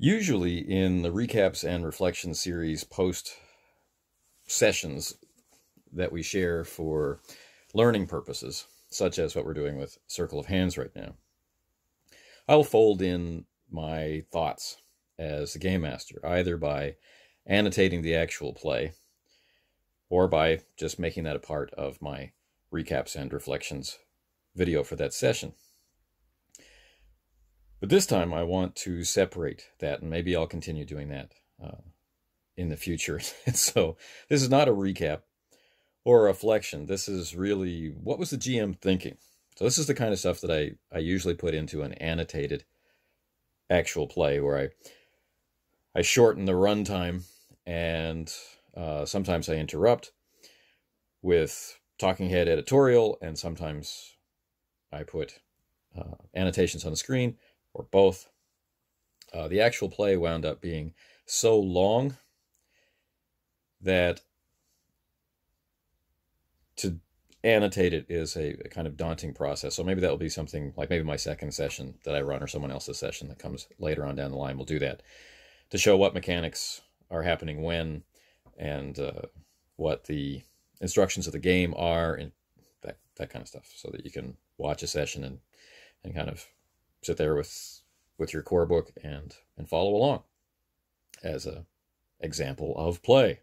Usually in the recaps and reflection series post sessions that we share for learning purposes, such as what we're doing with Circle of Hands right now, I'll fold in my thoughts as the game master, either by annotating the actual play or by just making that a part of my recaps and reflections video for that session. But this time I want to separate that, and maybe I'll continue doing that in the future. So this is not a recap or a reflection. This is really, what was the GM thinking? So this is the kind of stuff that I usually put into an annotated actual play, where I shorten the runtime, and sometimes I interrupt with talking head editorial, and sometimes I put annotations on the screen, or both. The actual play wound up being so long that to annotate it is a kind of daunting process. So maybe that will be something like maybe my second session that I run, or someone else's session that comes later on down the line will do that, to show what mechanics are happening when, and what the instructions of the game are, and that kind of stuff, so that you can watch a session and kind of sit there with your core book and follow along as a example of play.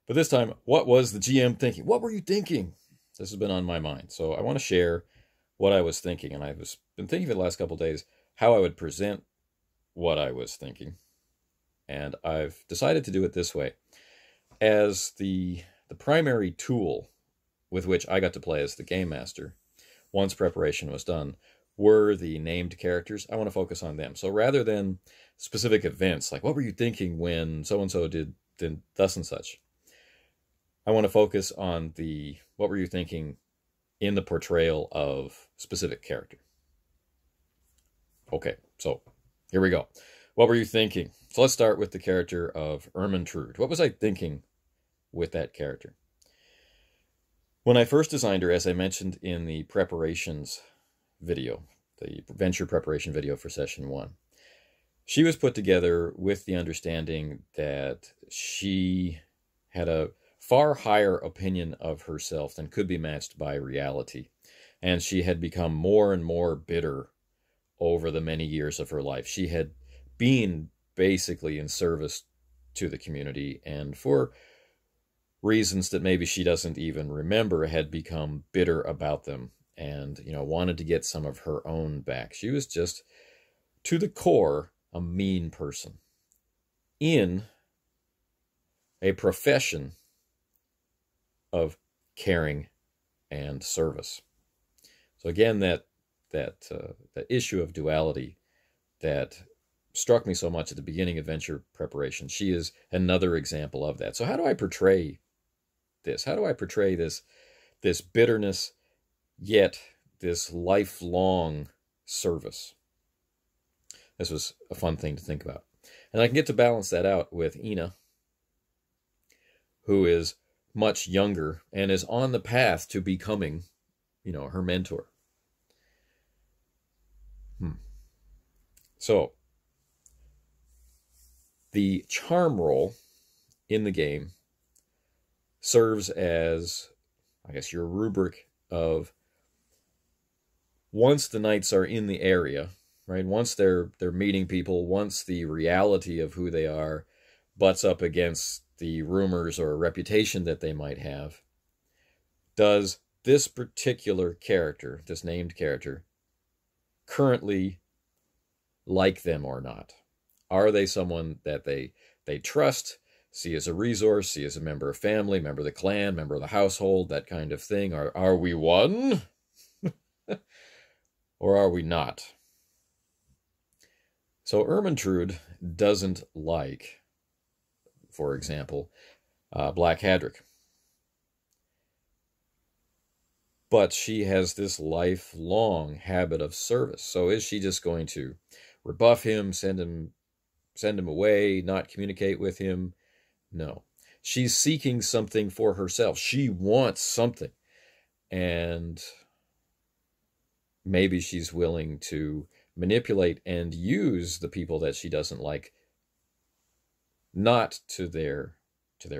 But this time, what was the GM thinking? What were you thinking? This has been on my mind. So I want to share what I was thinking. And I've been thinking for the last couple of days how I would present what I was thinking. And I've decided to do it this way. As the primary tool with which I got to play as the game master, once preparation was done, were the named characters. I want to focus on them. So rather than specific events, like what were you thinking when so-and-so did thus and such, I want to focus on the what were you thinking in the portrayal of specific character. Okay, so here we go. What were you thinking? So let's start with the character of Ermentrude. What was I thinking with that character? When I first designed her, as I mentioned in the preparations video, the venture preparation video for session 1, she was put together with the understanding that she had a far higher opinion of herself than could be matched by reality. And she had become more and more bitter over the many years of her life. She had been basically in service to the community, and for reasons that maybe she doesn't even remember, had become bitter about them, and wanted to get some of her own back. She was just, to the core, a mean person in a profession of caring and service. So again, that issue of duality that struck me so much at the beginning of venture preparation, she is another example of that. So how do I portray this? How do I portray this bitterness, yet this lifelong service? This was a fun thing to think about. And I can get to balance that out with Ina, who is much younger and is on the path to becoming, her mentor. So the charm roll in the game serves as, I guess, your rubric of, once the knights are in the area, right? Once they're meeting people, once the reality of who they are butts up against the rumors or reputation that they might have, does this particular character, this named character, currently like them or not? Are they someone that they trust, see as a resource, see as a member of family, member of the clan, member of the household, that kind of thing? Are we one? Or are we not? So Ermentrude doesn't like, for example, Black Hadric. But she has this lifelong habit of service. So is she just going to rebuff him, send him away, not communicate with him? No. She's seeking something for herself. She wants something. And maybe she's willing to manipulate and use the people that she doesn't like, not to their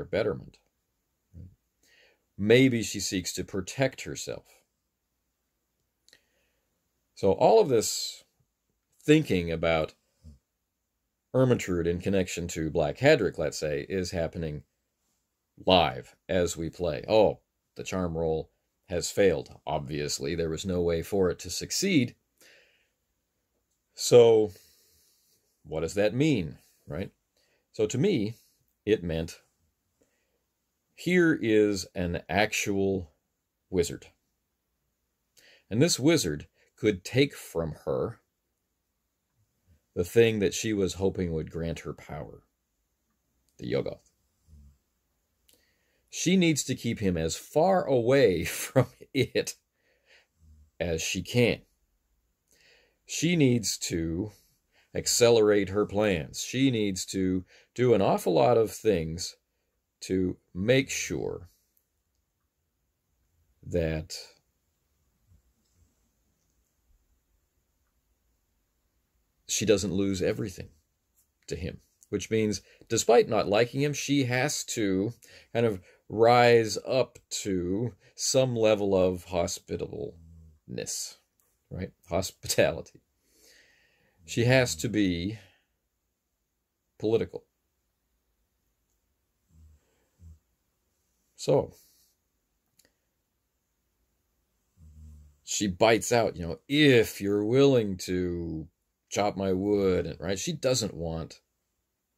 betterment. Maybe she seeks to protect herself. So all of this thinking about Ermentrude in connection to Black Hadric, let's say, is happening live as we play. Oh, the charm roll has failed. Obviously, there was no way for it to succeed. So, what does that mean, right? So to me, it meant, here is an actual wizard. And this wizard could take from her the thing that she was hoping would grant her power, the Yoggoth. She needs to keep him as far away from it as she can. She needs to accelerate her plans. She needs to do an awful lot of things to make sure that she doesn't lose everything to him, which means despite not liking him, she has to kind of rise up to some level of hospitableness, right? Hospitality. She has to be political. So she bites out, if you're willing to chop my wood, and right, she doesn't want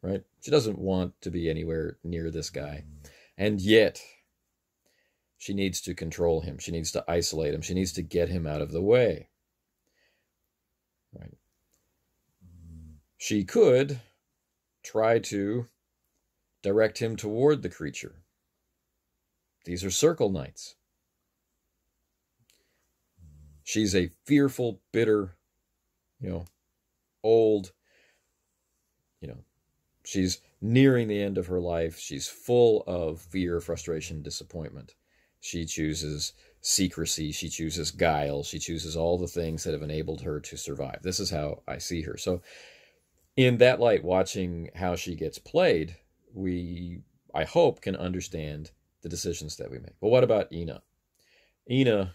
to be anywhere near this guy. And yet she needs to control him. She needs to isolate him. She needs to get him out of the way. Right? She could try to direct him toward the creature. These are circle knights. She's a fearful, bitter, old, she's nearing the end of her life. She's full of fear, frustration, disappointment. She chooses secrecy. She chooses guile. She chooses all the things that have enabled her to survive. This is how I see her. So in that light, watching how she gets played, I hope, can understand the decisions that we make. But what about Ina? Ina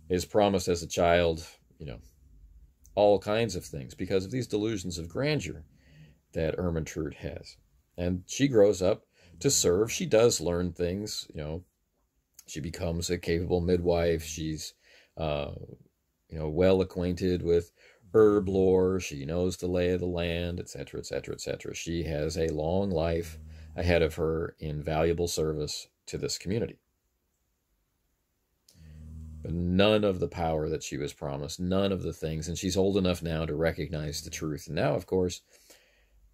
is promised as a child, all kinds of things because of these delusions of grandeur that Ermentrude has. And she grows up to serve. She does learn things, She becomes a capable midwife. She's, well acquainted with herb lore. She knows the lay of the land, etc., etc., etc. She has a long life ahead of her in valuable service to this community. But none of the power that she was promised, none of the things, and she's old enough now to recognize the truth. And now, of course,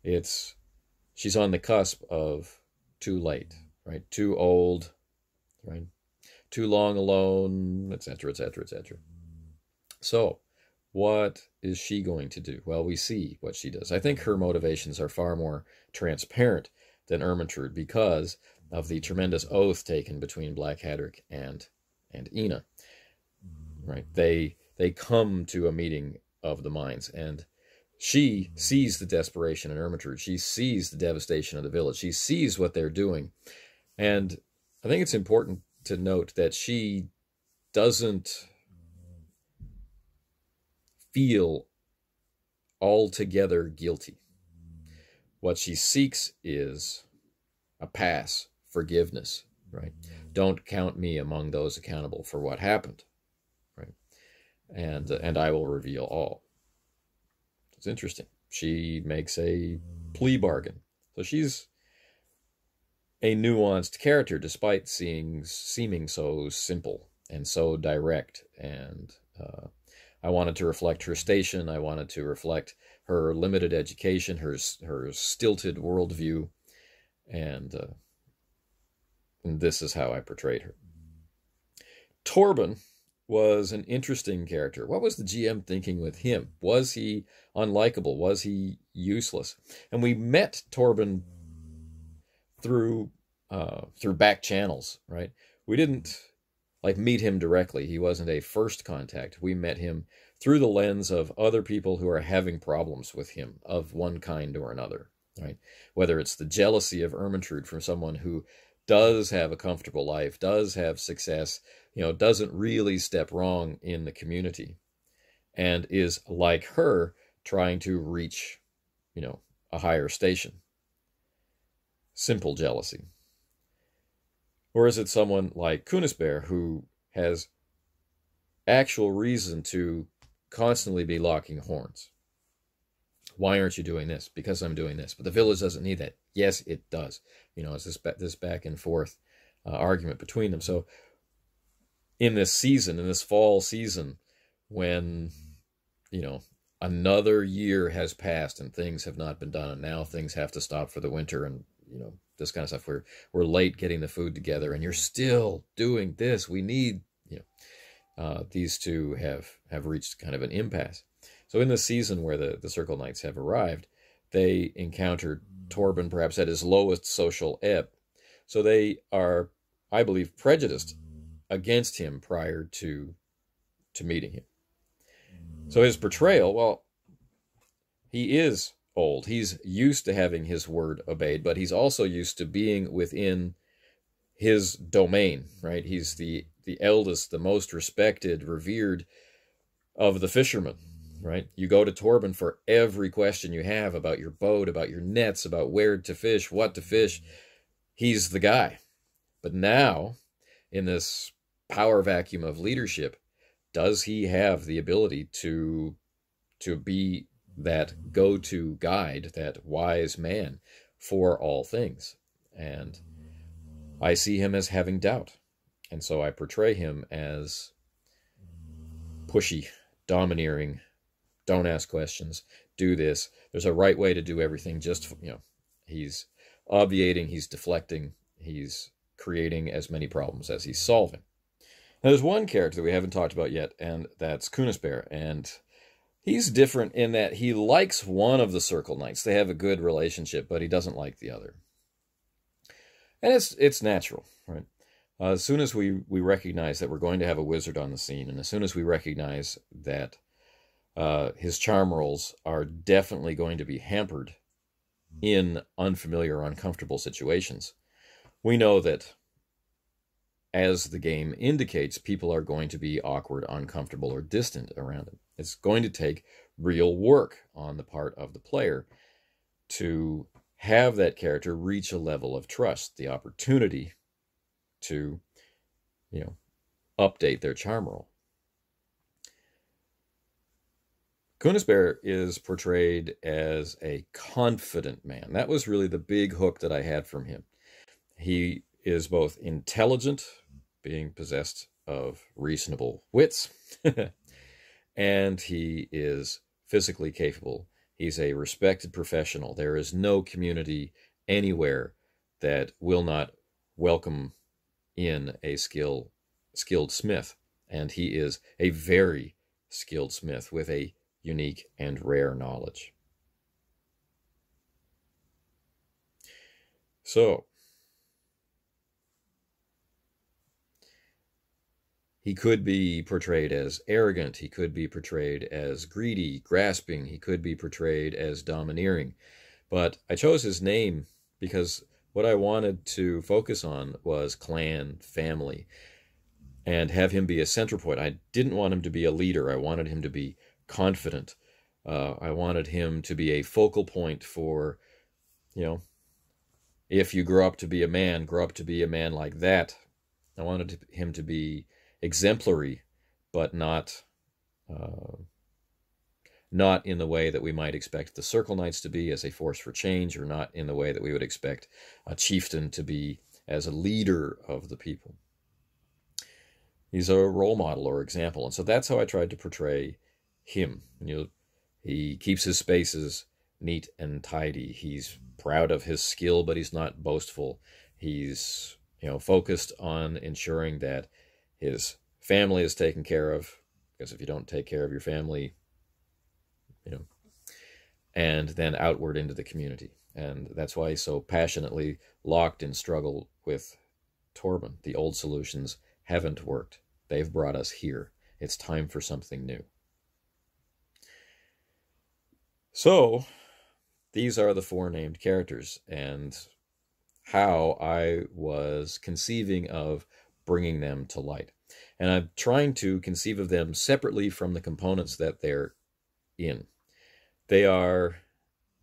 she's on the cusp of too late, right? Too old, right? Too long alone, etc., etc., etc. So, what is she going to do? Well, we see what she does. I think her motivations are far more transparent than Ermentrude because of the tremendous oath taken between Black Hadric and Ina. Right? They come to a meeting of the minds, and she sees the desperation in Ermentrude. She sees the devastation of the village. She sees what they're doing. And I think it's important to note that she doesn't feel altogether guilty. What she seeks is a pass, forgiveness, right? Don't count me among those accountable for what happened, right? And I will reveal all. It's interesting. She makes a plea bargain. So she's a nuanced character despite seeming so simple and so direct. And I wanted to reflect her station. I wanted to reflect her limited education, her stilted worldview, and this is how I portrayed her. Torben was an interesting character. What was the GM thinking with him? Was he unlikable? Was he useless? And we met Torben through back channels, right? We didn't meet him directly. He wasn't a first contact. We met him through the lens of other people who are having problems with him of one kind or another, right? Whether it's the jealousy of Ermentrude from someone who does have a comfortable life, does have success, doesn't really step wrong in the community, and is like her trying to reach, a higher station. Simple jealousy. Or is it someone like Kunisbear who has actual reason to constantly be locking horns? Why aren't you doing this? Because I'm doing this. But the village doesn't need that. Yes, it does. It's this back and forth argument between them. So in this season, in this fall season, when, another year has passed and things have not been done, and now things have to stop for the winter, and, this kind of stuff, we're late getting the food together, and you're still doing this. We need, these two have reached kind of an impasse. So in this season where the Circle Knights have arrived, they encountered Torben perhaps at his lowest social ebb. So they are, I believe, prejudiced against him prior to meeting him. So his portrayal, well, he is old. He's used to having his word obeyed, but he's also used to being within his domain, right? He's the eldest, the most respected, revered of the fishermen, right? You go to Torben for every question you have about your boat, about your nets, about where to fish, what to fish. He's the guy. But now, in this power vacuum of leadership, does he have the ability to be that go-to guide, that wise man for all things? And I see him as having doubt. And so I portray him as pushy, domineering, don't ask questions, do this. There's a right way to do everything. Just, he's obviating, he's deflecting, he's creating as many problems as he's solving. Now, there's one character that we haven't talked about yet, and that's Kunisbear. And he's different in that he likes one of the Circle Knights. They have a good relationship, but he doesn't like the other. And it's natural, right? As soon as we recognize that we're going to have a wizard on the scene, and as soon as we recognize that his charm rolls are definitely going to be hampered in unfamiliar or uncomfortable situations, we know that, as the game indicates, people are going to be awkward, uncomfortable, or distant around him. It's going to take real work on the part of the player to have that character reach a level of trust, the opportunity to, update their charm roll. Kunisbear is portrayed as a confident man. That was really the big hook that I had from him. He is both intelligent, being possessed of reasonable wits, and he is physically capable. He's a respected professional. There is no community anywhere that will not welcome in a skilled smith, and he is a very skilled smith with a unique and rare knowledge. So, he could be portrayed as arrogant, he could be portrayed as greedy, grasping, he could be portrayed as domineering. But I chose his name because what I wanted to focus on was clan, family, and have him be a central point. I didn't want him to be a leader. I wanted him to be confident. I wanted him to be a focal point for, if you grow up to be a man, grow up to be a man like that. I wanted him to be exemplary, but not in the way that we might expect the Circle Knights to be as a force for change, or not in the way that we would expect a chieftain to be as a leader of the people. He's a role model or example, and so that's how I tried to portray him. He keeps his spaces neat and tidy. He's proud of his skill, but he's not boastful. He's focused on ensuring that his family is taken care of, because if you don't take care of your family, and then outward into the community. And that's why he's so passionately locked in struggle with Torben. The old solutions haven't worked. They've brought us here. It's time for something new. So these are the four named characters and how I was conceiving of bringing them to light. And I'm trying to conceive of them separately from the components that they're in. They are,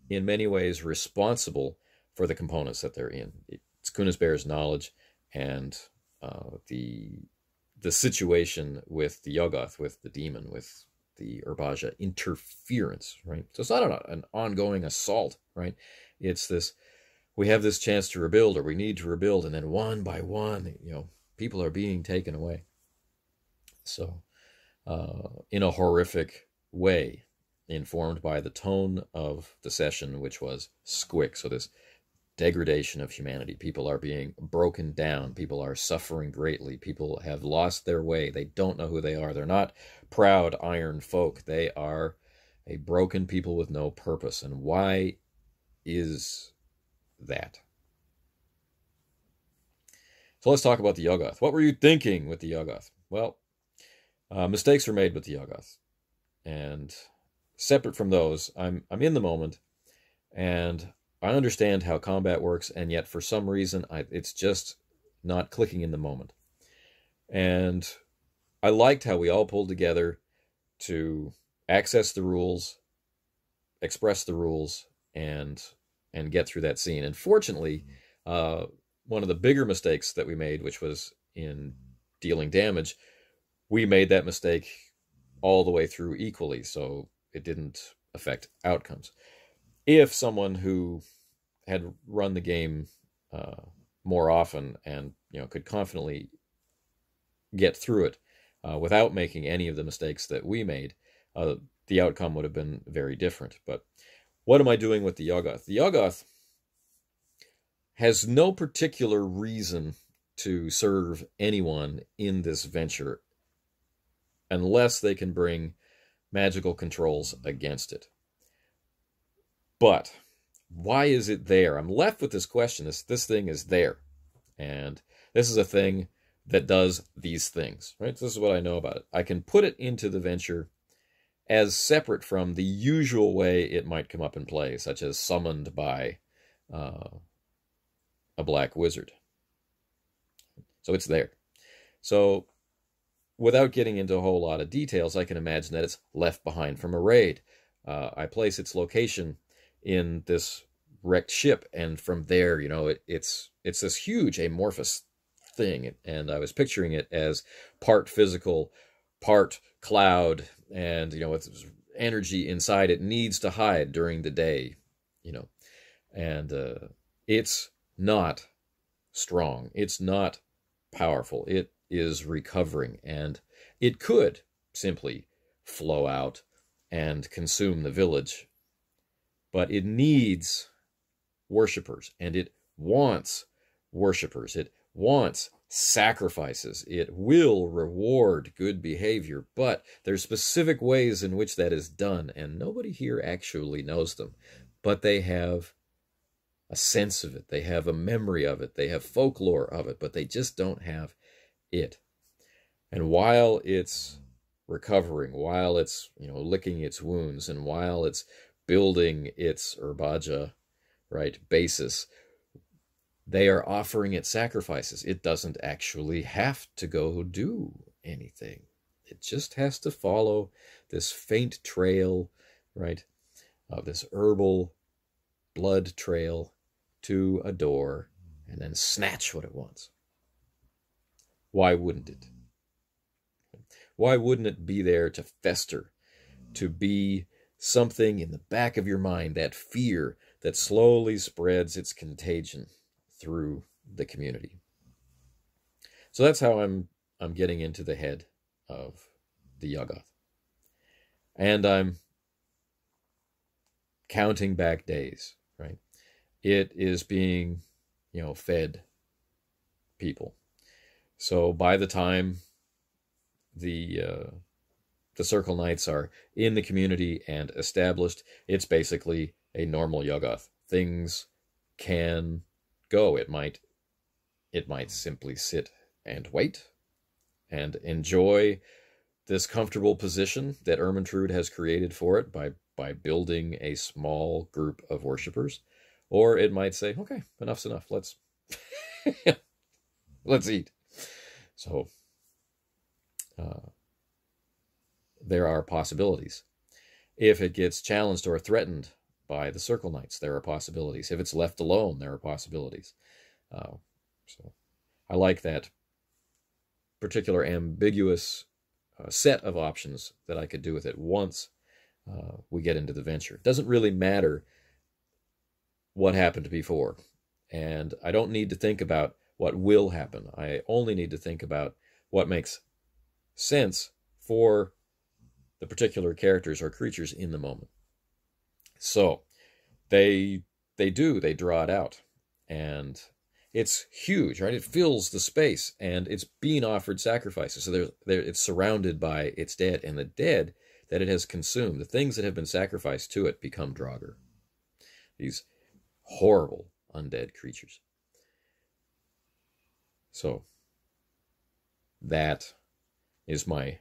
in many ways, responsible for the components that they're in. It's Kunisbear's knowledge and the situation with the Yuggoth, with the demon, with the Urbaja interference, right? So it's not an ongoing assault, right? It's this, we have this chance to rebuild, or we need to rebuild, and then one by one, people are being taken away. So, in a horrific way, informed by the tone of the session, which was squick. So this degradation of humanity. People are being broken down. People are suffering greatly. People have lost their way. They don't know who they are. They're not proud iron folk. They are a broken people with no purpose. And why is that? So let's talk about the Yuggoth. What were you thinking with the Yuggoth? Well, mistakes were made with the Yuggoth. And separate from those, I'm in the moment, and I understand how combat works, and yet for some reason it's just not clicking in the moment. And I liked how we all pulled together to access the rules, express the rules, and get through that scene. And fortunately, one of the bigger mistakes that we made, which was in dealing damage, we made that mistake all the way through equally, so it didn't affect outcomes. If someone who had run the game more often and could confidently get through it without making any of the mistakes that we made, the outcome would have been very different. But what am I doing with the Yuggoth? The Yuggoth has no particular reason to serve anyone in this venture unless they can bring magical controls against it. But why is it there? I'm left with this question. This thing is there. And this is a thing that does these things, right? This is what I know about it. I can put it into the venture as separate from the usual way it might come up in play, such as summoned by a black wizard. So it's there. So without getting into a whole lot of details, I can imagine that it's left behind from a raid. I place its location in this wrecked ship, and from there, it's this huge amorphous thing, and I was picturing it as part physical, part cloud, and it's energy inside it needs to hide during the day, and it's not strong, it's not powerful, it is recovering, and it could simply flow out and consume the village. But it needs worshippers, and it wants worshippers. It wants sacrifices. It will reward good behavior, but there's specific ways in which that is done, and nobody here actually knows them. But they have a sense of it. They have a memory of it. They have folklore of it, but they just don't have it. And while it's recovering, while it's, licking its wounds, and while it's building its Urbaja, right, basis, they are offering it sacrifices. It doesn't actually have to go do anything. It just has to follow this faint trail, right, of this herbal blood trail to a door, and then snatch what it wants. Why wouldn't it? Why wouldn't it be there to fester, to be something in the back of your mind, that fear that slowly spreads its contagion through the community? So that's how I'm getting into the head of the Yuggoth. And I'm counting back days, right? It is being, fed people. So by the time the Circle Knights are in the community and established, it's basically a normal Yuggoth. Things can go. It might simply sit and wait and enjoy this comfortable position that Ermentrude has created for it by by building a small group of worshipers, or it might say, okay, enough's enough. Let's eat. So there are possibilities. If it gets challenged or threatened by the Circle Knights, there are possibilities. If it's left alone, there are possibilities. So I like that particular ambiguous set of options that I could do with it once we get into the venture. It doesn't really matter what happened before, and I don't need to think about what will happen. I only need to think about what makes sense for the particular characters or creatures in the moment. So they draw it out, and it's huge, right? It fills the space, and it's being offered sacrifices. So it's surrounded by its dead, and the dead that it has consumed, the things that have been sacrificed to it, become Draugr. These horrible undead creatures. So that is my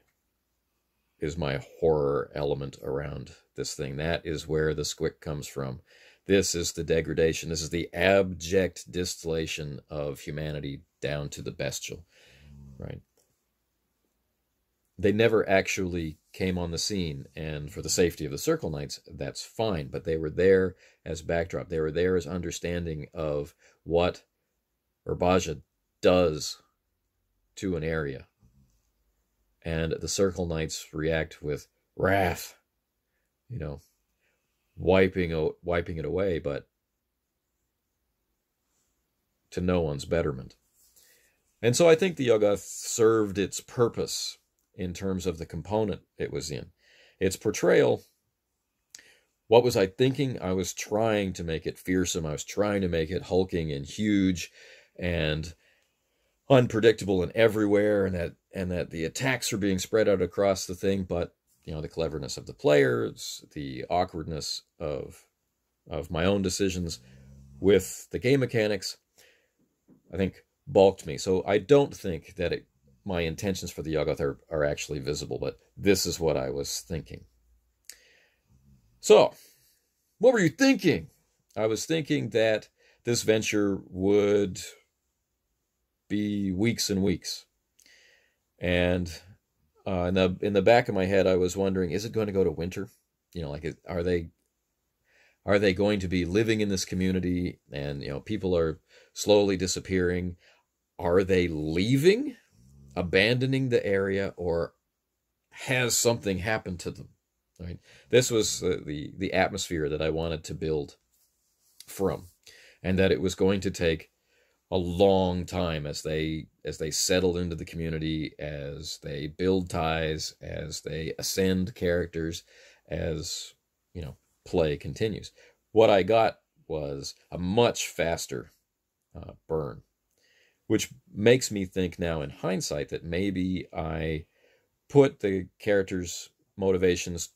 horror element around this thing. That is where the squick comes from. This is the degradation. This is the abject distillation of humanity down to the bestial, right? They never actually came on the scene, and for the safety of the Circle Knights, that's fine, but they were there as backdrop. They were there as understanding of what Urbaja does to an area. And the Circle Knights react with wrath, wiping it away, but to no one's betterment. And so I think the Yuggoth served its purpose in terms of the component it was in. Its portrayal, what was I thinking? I was trying to make it fearsome. I was trying to make it hulking and huge and unpredictable and everywhere, and that the attacks are being spread out across the thing, but the cleverness of the players, the awkwardness of my own decisions with the game mechanics, I think balked me. So I don't think that my intentions for the Yuggoth are actually visible, but this is what I was thinking. So, what were you thinking? I was thinking that this venture would be weeks and weeks. And in the back of my head, I was wondering, is it going to go to winter? Are they going to be living in this community, and people are slowly disappearing? Are they leaving, abandoning the area, or has something happened to them? Right. This was the atmosphere that I wanted to build from, and that it was going to take a long time as they settle into the community, as they build ties, as they ascend characters, as play continues. What I got was a much faster burn, which makes me think now in hindsight that maybe I put the characters' motivations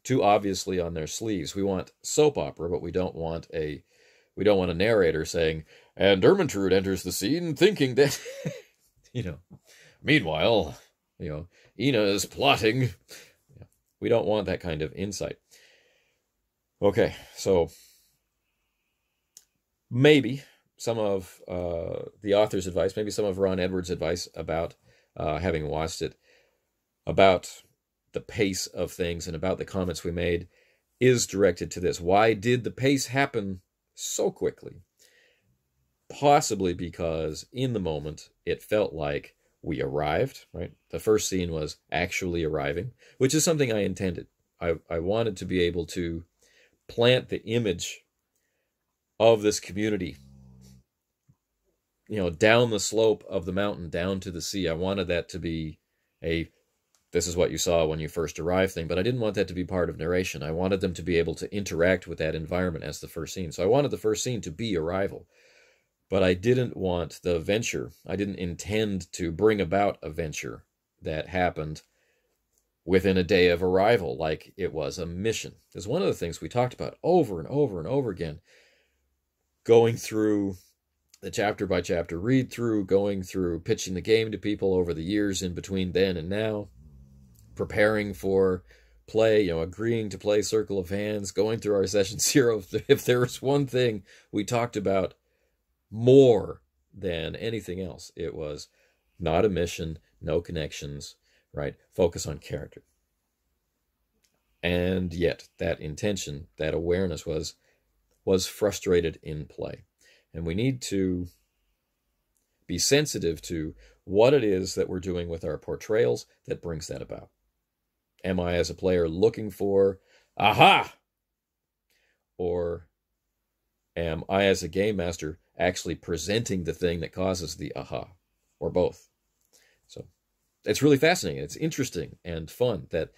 too obviously on their sleeves. We want soap opera, but we don't want a narrator saying, and Ermentrude enters the scene thinking that, meanwhile, Ina is plotting. We don't want that kind of insight. Okay, so maybe some of the author's advice, maybe some of Ron Edwards' advice about having watched it, about the pace of things and about the comments we made is directed to this. Why did the pace happen so quickly? Possibly because in the moment it felt like we arrived, right? The first scene was actually arriving, which is something I intended. I wanted to be able to plant the image of this community, down the slope of the mountain, down to the sea. I wanted that to be this is what you saw when you first arrived thing, but I didn't want that to be part of narration. I wanted them to be able to interact with that environment as the first scene. So I wanted the first scene to be arrival, but I didn't want the venture. I didn't intend to bring about a venture that happened within a day of arrival, like it was a mission. Because one of the things we talked about over and over and over again, going through the chapter by chapter read through, going through pitching the game to people over the years in between then and now, preparing for play, you know, agreeing to play Circle of Hands, going through our session 0, if there was one thing we talked about more than anything else, it was not a mission, no connections, right? Focus on character. And yet that intention, that awareness was frustrated in play. And we need to be sensitive to what it is that we're doing with our portrayals that brings that about. Am I, as a player, looking for aha? Or am I, as a game master, actually presenting the thing that causes the aha? Or both? So it's really fascinating. It's interesting and fun that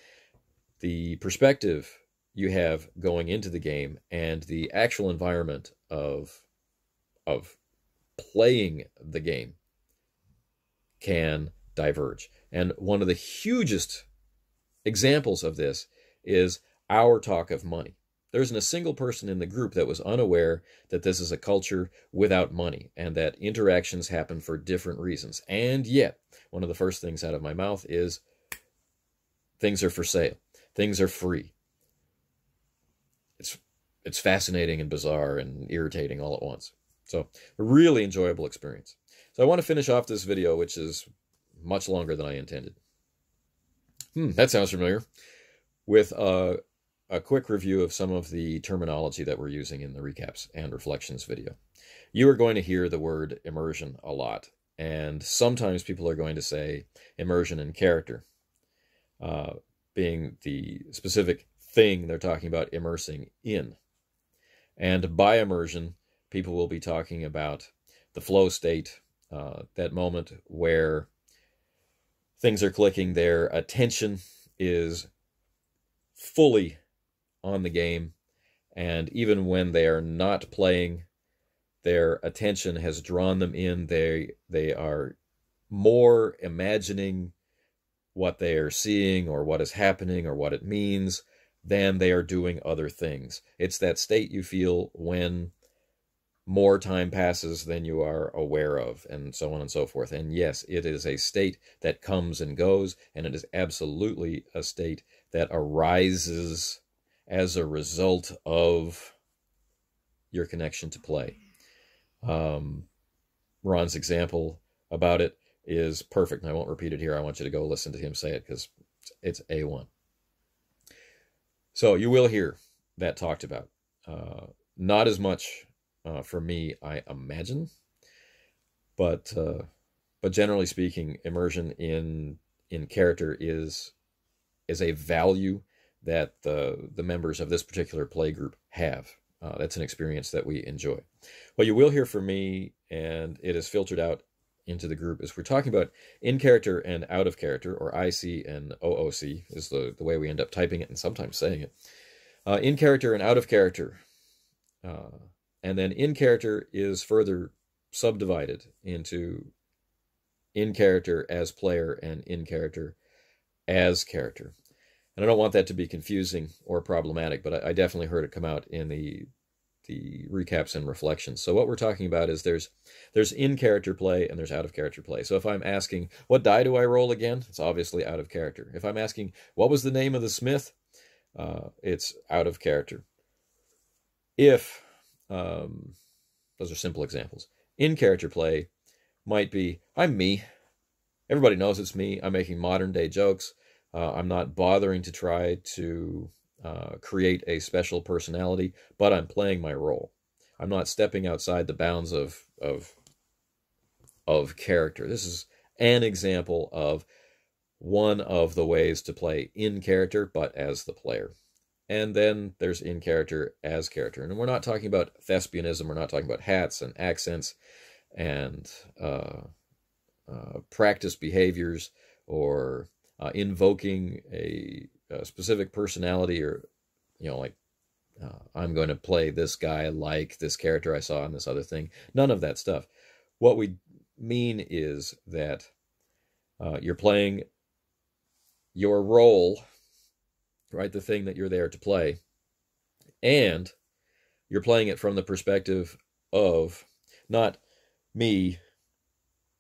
the perspective you have going into the game and the actual environment of playing the game can diverge. And one of the hugest examples of this is our talk of money. There isn't a single person in the group that was unaware that this is a culture without money and that interactions happen for different reasons. And yet, one of the first things out of my mouth is things are for sale. Things are free. It's fascinating and bizarre and irritating all at once. So, a really enjoyable experience. So I want to finish off this video, which is much longer than I intended. That sounds familiar. With a quick review of some of the terminology that we're using in the recaps and reflections video. You are going to hear the word immersion a lot. And sometimes people are going to say immersion in character, being the specific thing they're talking about immersing in. And by immersion, people will be talking about the flow state, that moment where things are clicking, their attention is fully on the game, and even when they are not playing, their attention has drawn them in. They are more imagining what they are seeing or what is happening or what it means than they are doing other things. It's that state you feel when more time passes than you are aware of, and so on and so forth. And yes, it is a state that comes and goes, and it is absolutely a state that arises as a result of your connection to play. Ron's example about it is perfect, and I won't repeat it here. I want you to go listen to him say it because it's A1. So you will hear that talked about. Not as much for me, I imagine, but generally speaking, immersion in character is a value that the members of this particular play group have. That's an experience that we enjoy. What you will hear from me, and it is filtered out into the group, is we're talking about in character and out of character, or IC and OOC is the way we end up typing it and sometimes saying it. In character and out of character. And then in character is further subdivided into in character as player and in character as character. And I don't want that to be confusing or problematic, but I definitely heard it come out in the recaps and reflections. So what we're talking about is there's in-character play and there's out-of-character play. So if I'm asking, what die do I roll again? It's obviously out of character. If I'm asking, what was the name of the smith? It's out of character. If, those are simple examples. In-character play might be, I'm me. Everybody knows it's me. I'm making modern-day jokes. I'm not bothering to try to create a special personality, but I'm playing my role. I'm not stepping outside the bounds of character. This is an example of one of the ways to play in character, but as the player. And then there's in character as character. And we're not talking about thespianism. We're not talking about hats and accents and practice behaviors or invoking a specific personality, or, you know, like, I'm going to play this guy like this character I saw in this other thing. None of that stuff. What we mean is that you're playing your role, right? The thing that you're there to play. And you're playing it from the perspective of not me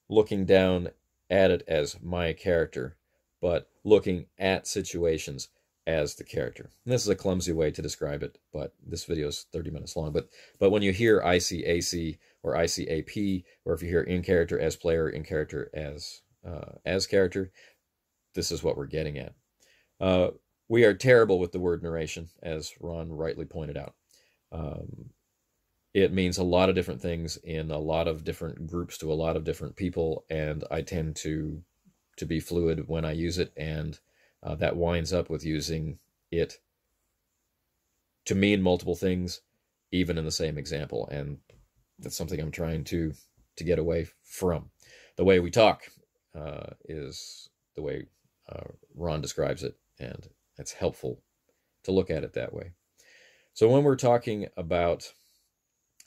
looking down at it as my character, but looking at situations as the character. And this is a clumsy way to describe it, but this video is 30 minutes long. But when you hear ICAC or ICAP, or if you hear in character as player, in character as character, this is what we're getting at. We are terrible with the word narration, as Ron rightly pointed out. It means a lot of different things in a lot of different groups to a lot of different people, and I tend to be fluid when I use it, and that winds up with using it to mean multiple things, even in the same example, and that's something I'm trying to get away from. The way we talk is the way Ron describes it, and it's helpful to look at it that way. So when we're talking about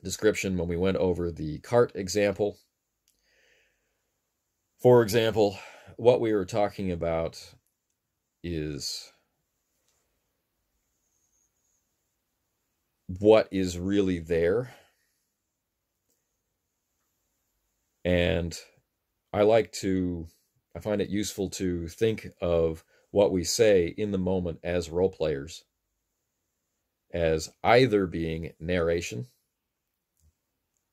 description, when we went over the cart example, for example, what we were talking about is what is really there. And I find it useful to think of what we say in the moment as role players as either being narration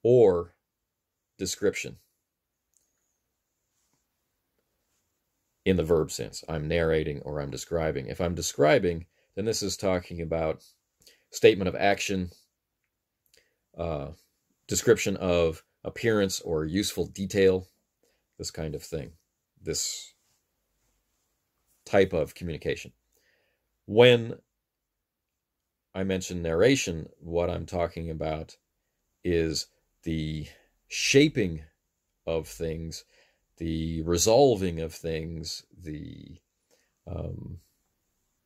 or description. In the verb sense, I'm narrating or I'm describing. If I'm describing, then this is talking about statement of action, description of appearance or useful detail, this kind of thing, this type of communication. When I mention narration, what I'm talking about is the shaping of things, the resolving of things, the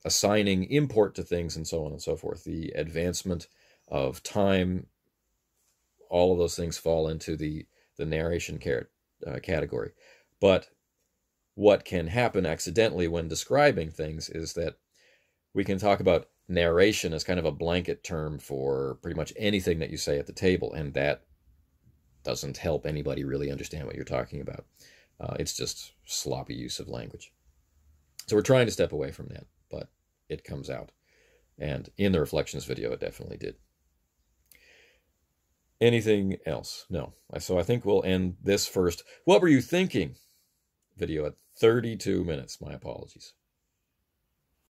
assigning import to things, and so on and so forth. The advancement of time, all of those things fall into the narration category. But what can happen accidentally when describing things is that we can talk about narration as kind of a blanket term for pretty much anything that you say at the table, and that doesn't help anybody really understand what you're talking about. It's just sloppy use of language. So we're trying to step away from that, but it comes out. And in the reflections video, it definitely did. Anything else? No. So I think we'll end this first "What were you thinking?" video at 32 minutes. My apologies.